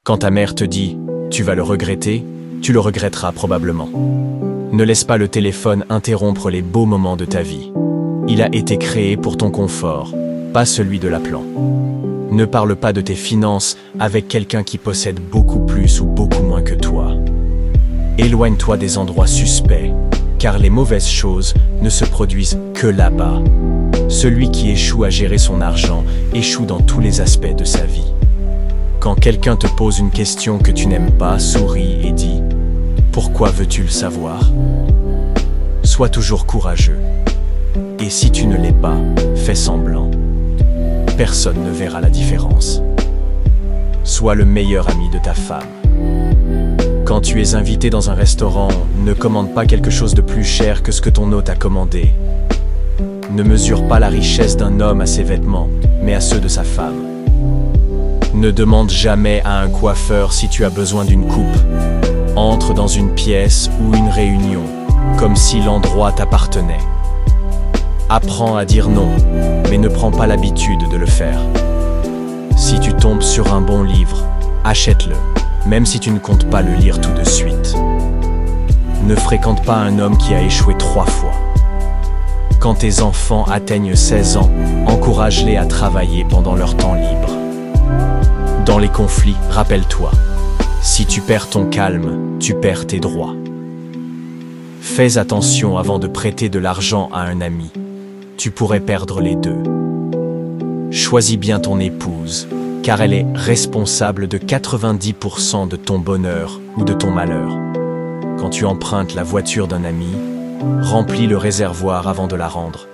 Quand ta mère te dit « tu vas le regretter », tu le regretteras probablement. Ne laisse pas le téléphone interrompre les beaux moments de ta vie. Il a été créé pour ton confort, pas celui de l'appelant. Ne parle pas de tes finances avec quelqu'un qui possède beaucoup plus ou beaucoup moins que toi. Éloigne-toi des endroits suspects, car les mauvaises choses ne se produisent que là-bas. Celui qui échoue à gérer son argent échoue dans tous les aspects de sa vie. Quand quelqu'un te pose une question que tu n'aimes pas, souris et dis « Pourquoi veux-tu le savoir ?» Sois toujours courageux. Et si tu ne l'es pas, fais semblant. Personne ne verra la différence. Sois le meilleur ami de ta femme. Quand tu es invité dans un restaurant, ne commande pas quelque chose de plus cher que ce que ton hôte a commandé. Ne mesure pas la richesse d'un homme à ses vêtements, mais à ceux de sa femme. Ne demande jamais à un coiffeur si tu as besoin d'une coupe. Entre dans une pièce ou une réunion, comme si l'endroit t'appartenait. Apprends à dire non, mais ne prends pas l'habitude de le faire. Si tu tombes sur un bon livre, achète-le, même si tu ne comptes pas le lire tout de suite. Ne fréquente pas un homme qui a échoué 3 fois. Quand tes enfants atteignent 16 ans, encourage-les à travailler pendant leur temps libre. Dans les conflits, rappelle-toi, si tu perds ton calme, tu perds tes droits. Fais attention avant de prêter de l'argent à un ami. Tu pourrais perdre les deux. Choisis bien ton épouse, car elle est responsable de 90% de ton bonheur ou de ton malheur. Quand tu empruntes la voiture d'un ami, remplis le réservoir avant de la rendre.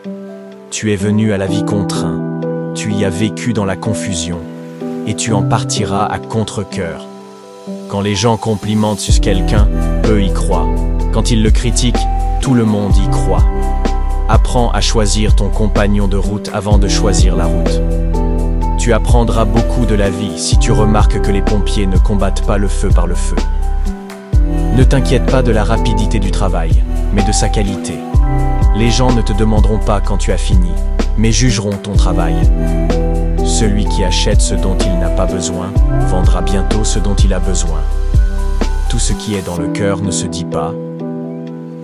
Tu es venu à la vie contraint, tu y as vécu dans la confusion, et tu en partiras à contre-cœur. Quand les gens complimentent sur quelqu'un, eux y croient. Quand ils le critiquent, tout le monde y croit. Apprends à choisir ton compagnon de route avant de choisir la route. Tu apprendras beaucoup de la vie si tu remarques que les pompiers ne combattent pas le feu par le feu. Ne t'inquiète pas de la rapidité du travail, mais de sa qualité. Les gens ne te demanderont pas quand tu as fini, mais jugeront ton travail. Celui qui achète ce dont il n'a pas besoin, vendra bientôt ce dont il a besoin. Tout ce qui est dans le cœur ne se dit pas.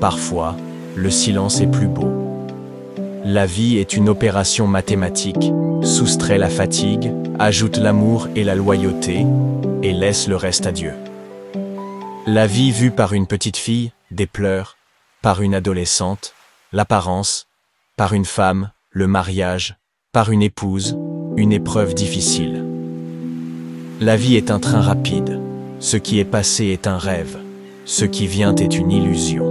Parfois, le silence est plus beau. La vie est une opération mathématique. Soustrais la fatigue, ajoute l'amour et la loyauté, et laisse le reste à Dieu. La vie vue par une petite fille, des pleurs, par une adolescente, l'apparence, par une femme, le mariage, par une épouse, une épreuve difficile. La vie est un train rapide. Ce qui est passé est un rêve. Ce qui vient est une illusion.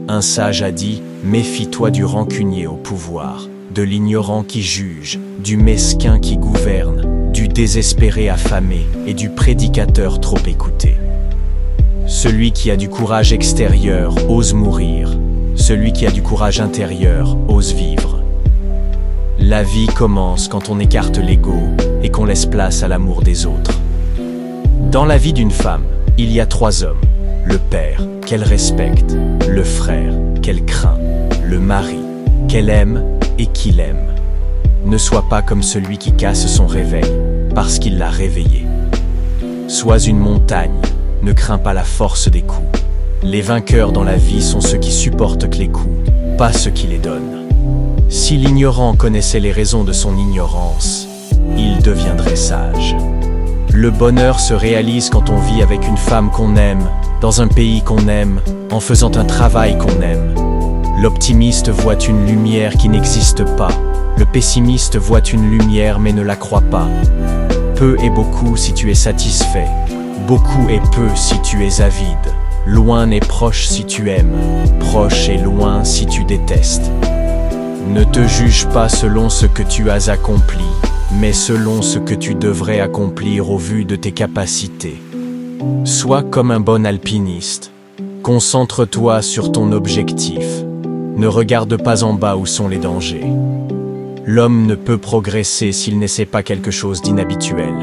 Un sage a dit, méfie-toi du rancunier au pouvoir, de l'ignorant qui juge, du mesquin qui gouverne, du désespéré affamé et du prédicateur trop écouté. Celui qui a du courage extérieur ose mourir. Celui qui a du courage intérieur ose vivre. La vie commence quand on écarte l'ego et qu'on laisse place à l'amour des autres. Dans la vie d'une femme, il y a 3 hommes. Le père, qu'elle respecte, le frère, qu'elle craint, le mari, qu'elle aime et qu'il aime. Ne sois pas comme celui qui casse son réveil, parce qu'il l'a réveillé. Sois une montagne, ne crains pas la force des coups. Les vainqueurs dans la vie sont ceux qui supportent les coups, pas ceux qui les donnent. Si l'ignorant connaissait les raisons de son ignorance, il deviendrait sage. Le bonheur se réalise quand on vit avec une femme qu'on aime, dans un pays qu'on aime, en faisant un travail qu'on aime. L'optimiste voit une lumière qui n'existe pas. Le pessimiste voit une lumière mais ne la croit pas. Peu et beaucoup si tu es satisfait. Beaucoup et peu si tu es avide. Loin et proche si tu aimes. Proche et loin si tu détestes. Ne te juge pas selon ce que tu as accompli, mais selon ce que tu devrais accomplir au vu de tes capacités. Sois comme un bon alpiniste. Concentre-toi sur ton objectif. Ne regarde pas en bas où sont les dangers. L'homme ne peut progresser s'il n'essaie pas quelque chose d'inhabituel.